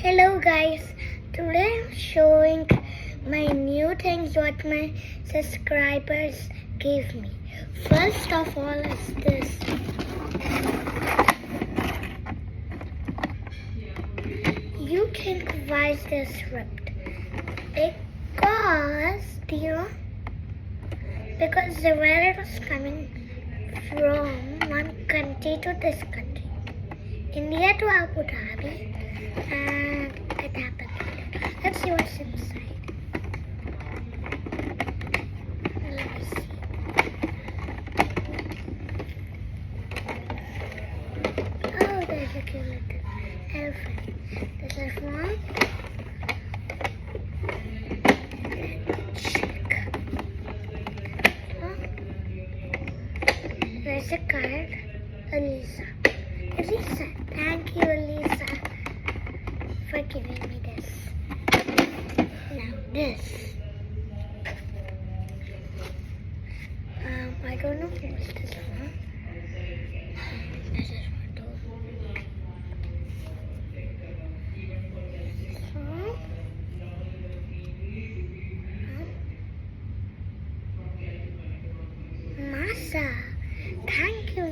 Hello guys, today I'm showing my new things what my subscribers gave me. First of all is this. You think why is this ripped? Because where it was coming from one country to this country. India to Abu Dhabi, and it happened. Let's see what's inside. Let me see. Oh, there's a cute little elephant. This is one. Check. There's a card. Elisa. Elisa, thank you, Elisa, for giving me this. Now this. I don't know what's this one. This is one too. Masa, thank you,